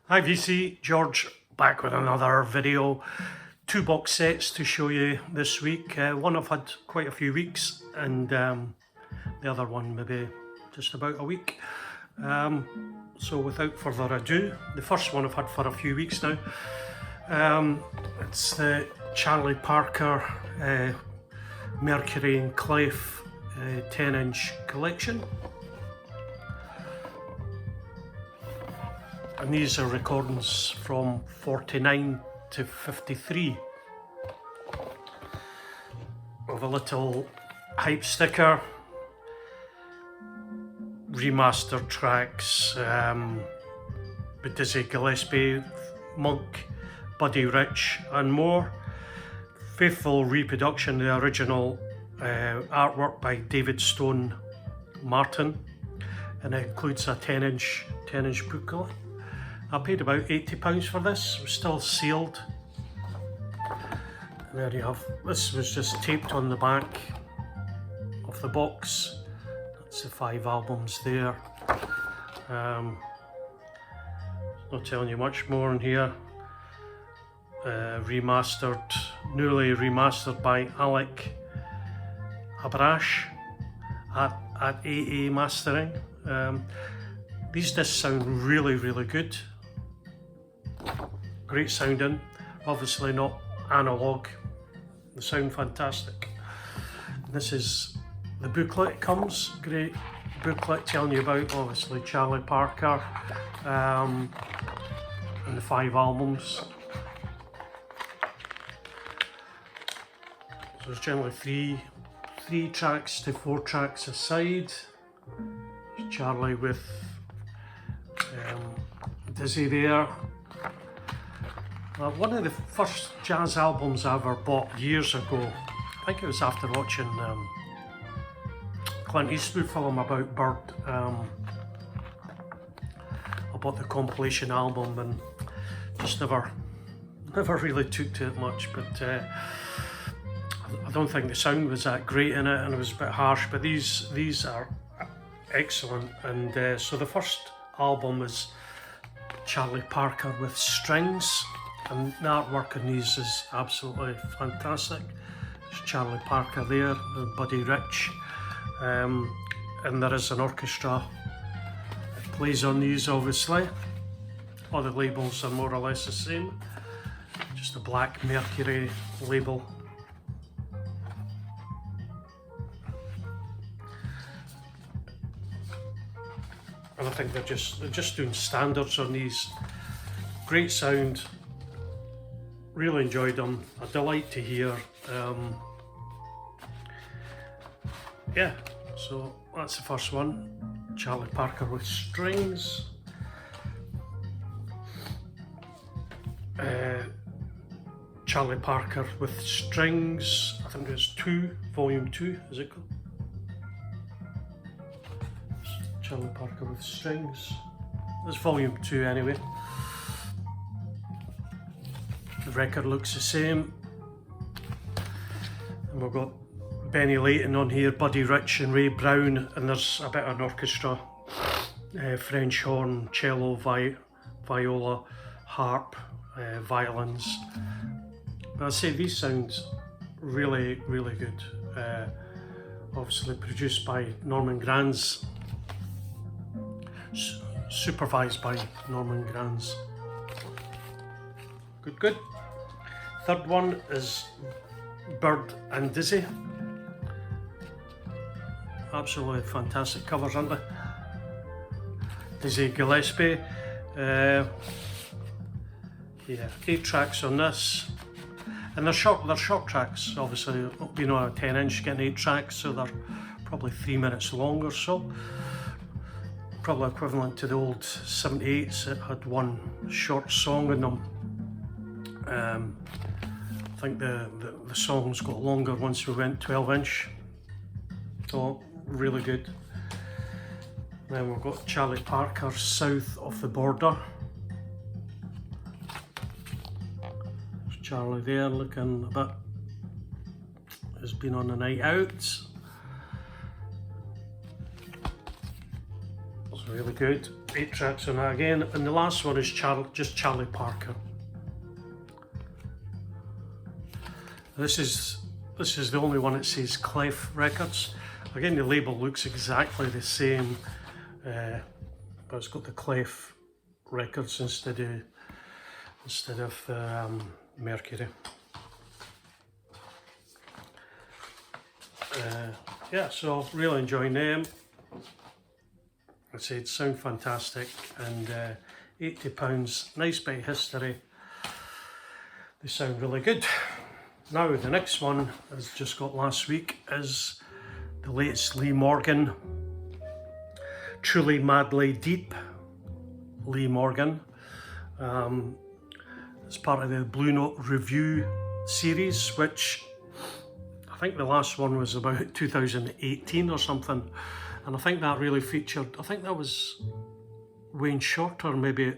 Hi VC, George back with another video. Two box sets to show you this week. One I've had quite a few weeks and the other one maybe just about a week. So without further ado, the first one I've had for a few weeks now. It's the Charlie Parker Mercury and Clef 10-inch collection. And these are recordings from 49 to 53. With a little hype sticker, remastered tracks, with Dizzy Gillespie, Monk, Buddy Rich and more. Faithful reproduction of the original artwork by David Stone Martin, and it includes a 10-inch booklet. I paid about £80 for this. It was still sealed. And there you have, this was just taped on the back of the box. That's the 5 albums there. Not telling you much more in here. Newly remastered by Alec Abrash at AA Mastering. These discs sound really good. Great sounding, obviously not analog. They sound fantastic. This is the booklet. It comes, great booklet telling you about obviously Charlie Parker and the 5 albums. So there's generally three tracks to 4 tracks a side. Charlie with Dizzy there. One of the first jazz albums I ever bought years ago, I think it was after watching Clint Eastwood film about Bird. I bought the compilation album and just never really took to it much, but I don't think the sound was that great in it and it was a bit harsh, but these are excellent. And so the first album is Charlie Parker with Strings, and the artwork on these is absolutely fantastic. There's Charlie Parker there, and Buddy Rich, and there is an orchestra that plays on these obviously. All the labels are more or less the same, just a black Mercury label. And I think they're just doing standards on these. Great sound, really enjoyed them, a delight to hear. Yeah, so that's the first one, Charlie Parker with Strings. Charlie Parker with Strings, I think it's 2, volume 2, is it called? Charlie Parker with Strings. There's volume 2 anyway. The record looks the same. And we've got Benny Layton on here, Buddy Rich and Ray Brown, and there's a bit of an orchestra. French horn, cello, viola, harp, violins. But I say these sound really good. Obviously produced by Norman Granz. Supervised by Norman Granz. Good. Third one is Bird and Dizzy. Absolutely fantastic covers, aren't they? Dizzy Gillespie. Yeah, 8 tracks on this. And they're short tracks, obviously, you know, a 10-inch getting 8 tracks, so they're probably 3 minutes long or so. Probably equivalent to the old 78s that had one short song in them. I think the songs got longer once we went 12-inch. So really good. Then we've got Charlie Parker, South of the Border. There's Charlie there looking a bit, has been on a night out. Really good. 8 tracks on that again, and the last one is just Charlie Parker. This is the only one that says Clef Records. Again, the label looks exactly the same, but it's got the Clef Records instead of Mercury. Yeah, so really enjoying them. I said sound fantastic, and £80, nice bit of history. They sound really good. Now the next one, as just got last week, is the latest Lee Morgan, Truly Madly Deep. Lee Morgan. It's part of the Blue Note Review series, which I think the last one was about 2018 or something, and I think that really featured, I think that was Wayne Shorter maybe,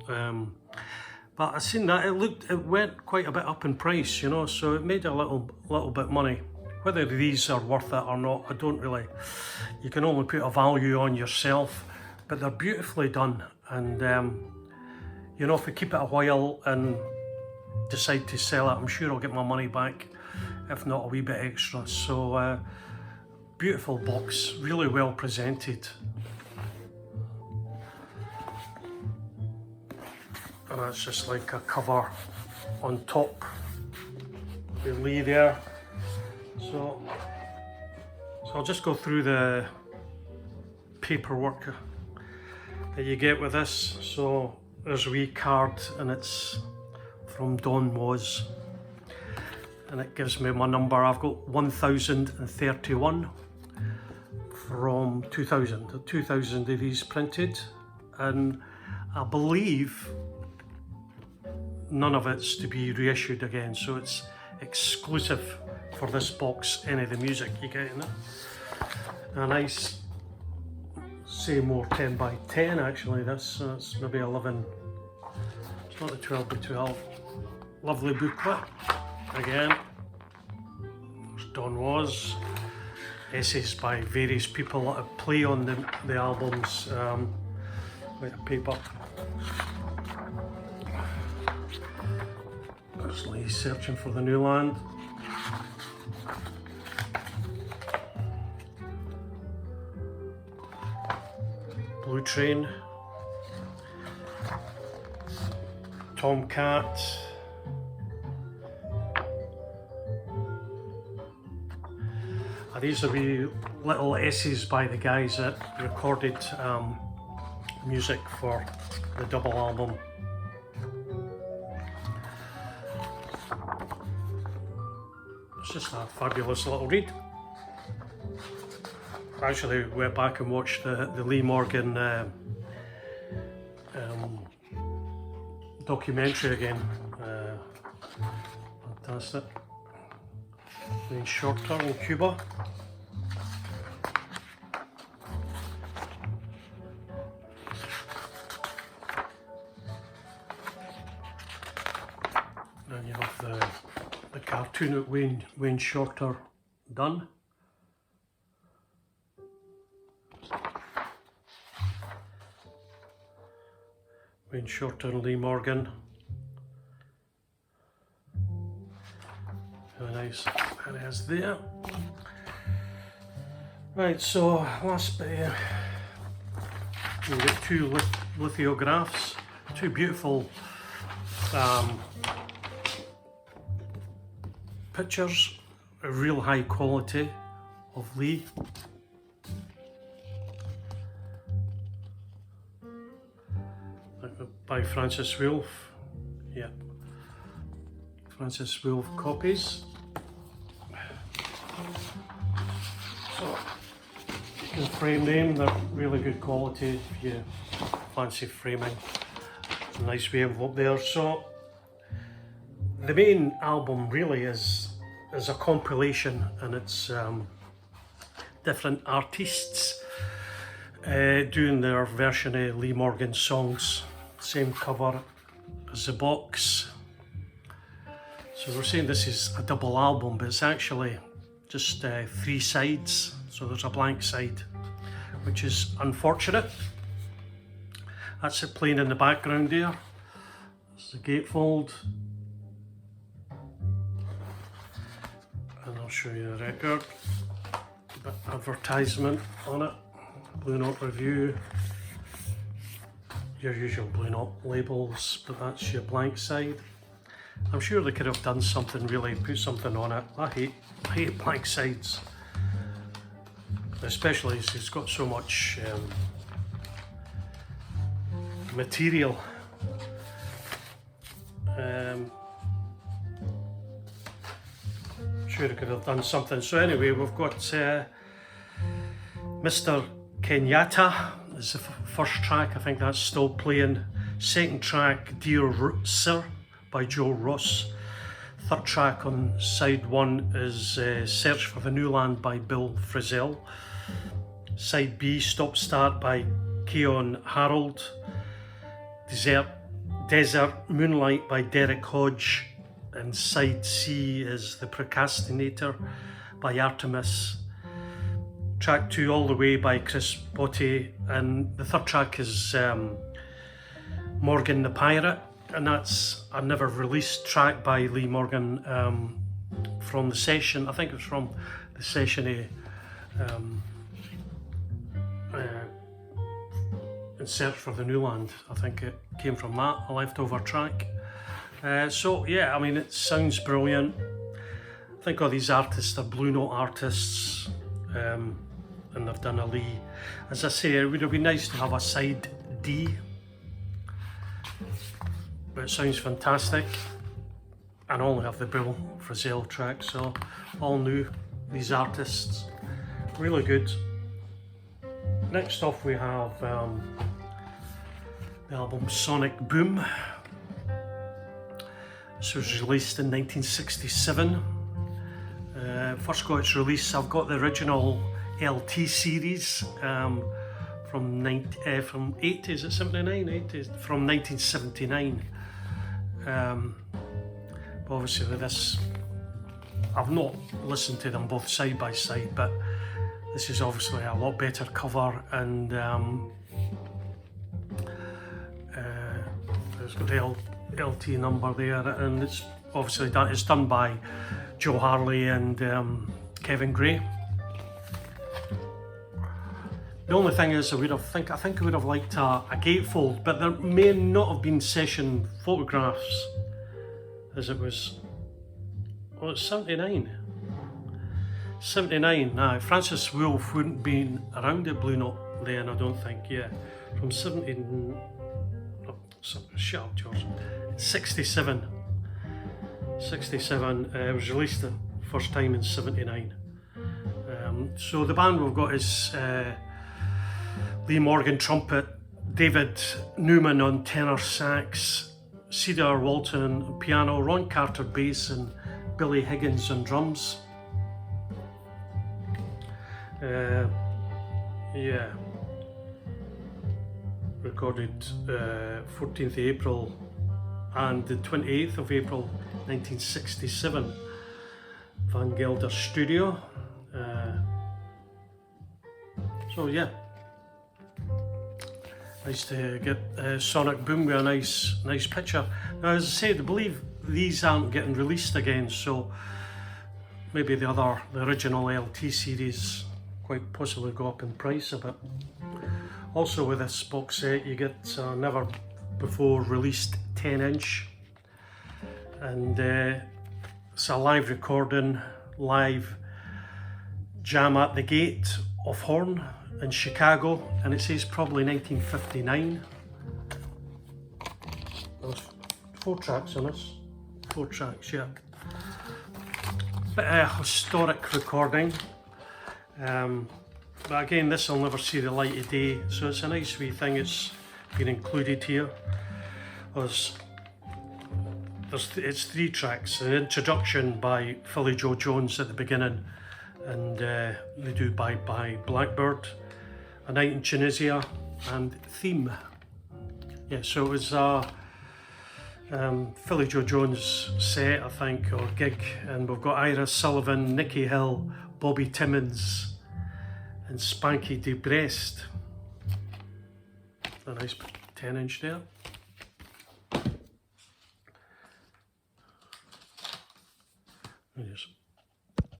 but I seen that it went quite a bit up in price, you know, so it made a little bit money. Whether these are worth it or not, I don't really, you can only put a value on yourself, but they're beautifully done, and you know, if we keep it a while and decide to sell it, I'm sure I'll get my money back, if not a wee bit extra. So beautiful box, really well presented. And that's just like a cover on top with Lee there. So I'll just go through the paperwork that you get with this. So there's a wee card, and it's from Don Was, and it gives me my number. I've got 1031 from 2000. 2000 of these printed, and I believe none of it's to be reissued again, so it's exclusive for this box, any of the music you get in it. A nice Seymour 10 by 10 actually, that's maybe 11, it's not a 12 by 12. Lovely booklet, again, there's Don Was, essays by various people that have play on the albums, with a paper. There's Lee Searching for the New Land. Blue Train. Tomcat. These are wee little essays by the guys that recorded music for the double album. It's just a fabulous little read. I actually went back and watched the Lee Morgan documentary again. Fantastic. Wayne Shorter in Cuba. And you have the cartoon of Wayne Shorter done. Wayne Shorter and Lee Morgan. Very nice. There it is there. Right, so last bit, we get two lithographs, two beautiful pictures, a real high quality of Lee. By Francis Wolff, yeah, Francis Wolff copies. So you can frame them, they're really good quality if you fancy framing. A nice wee envelope there. So the main album really is a compilation, and it's different artists doing their version of Lee Morgan songs. Same cover as the box. So we're saying this is a double album, but it's actually just 3 sides. So there's a blank side, which is unfortunate. That's it playing in the background there. It's the gatefold. And I'll show you the record. A bit of advertisement on it. Blue Note review. Your usual Blue Note labels, but that's your blank side. I'm sure they could have done something, really put something on it. I hate blank sides, especially as it's got so much material. Sure I could have done something. So anyway, we've got Mr. Kenyatta is the first track. I think that's still playing. Second track, Dear Sir by Joe Ross. Third track on side one is Search for the New Land by Bill Frisell. Side B, Stop Start by Keon Harold. Desert Moonlight by Derek Hodge. And side C is The Procrastinator by Artemis. Track 2 All the Way by Chris Botti, and the third track is Morgan the Pirate, and that's a never released track by Lee Morgan from the session. I think it was from the session in Search for the New Land. I think it came from that, a leftover track. So yeah, I mean, it sounds brilliant. I think all these artists are Blue Note artists. And they've done a Lee. As I say, it would have been nice to have a side D, but it sounds fantastic. And I only have the Bill Frisell track, so all new, these artists, really good. Next off we have the album Sonic Boom. This was released in 1967. First got its release, I've got the original LT series from 80s, is it 79? 80s, from 1979. But obviously with this, I've not listened to them both side by side, but this is obviously a lot better cover, and it's got the LT number there, and it's obviously done. It's done by Joe Harley and Kevin Gray. The only thing is, I think I would have liked a gatefold, but there may not have been session photographs, as it was. Well, it's 79. 79. Now, Francis Wolff wouldn't have been around at Blue Note then, I don't think. Yeah, from 70. Oh, shut up, George. 67. 67. It was released the first time in 79. So the band we've got is Lee Morgan trumpet, David Newman on tenor sax, Cedar Walton on piano, Ron Carter bass, and Billy Higgins on drums. Yeah, recorded 14th of April and the 28th of April 1967, Van Gelder Studio. So yeah, nice to get Sonic Boom with a nice picture. Now, as I said, I believe these aren't getting released again, so maybe the original LT series quite possibly go up in price a bit. Also with this box set you get a never before released 10-inch, and it's a live recording, live Jam at the Gate of Horn in Chicago, and it says probably 1959. There's 4 tracks on this. 4 tracks, yeah. Bit of a historic recording. But again, this will never see the light of day, so it's a nice wee thing it's been included here. It's 3 tracks, an introduction by Philly Joe Jones at the beginning, and they do Bye Bye Blackbird, A Night in Tunisia, and Theme. Yeah, so it was Philly Joe Jones set, I think, or gig, and we've got Ira Sullivan, Nicky Hill, Bobby Timmons, and Spanky DeBrest. A nice 10-inch there. Just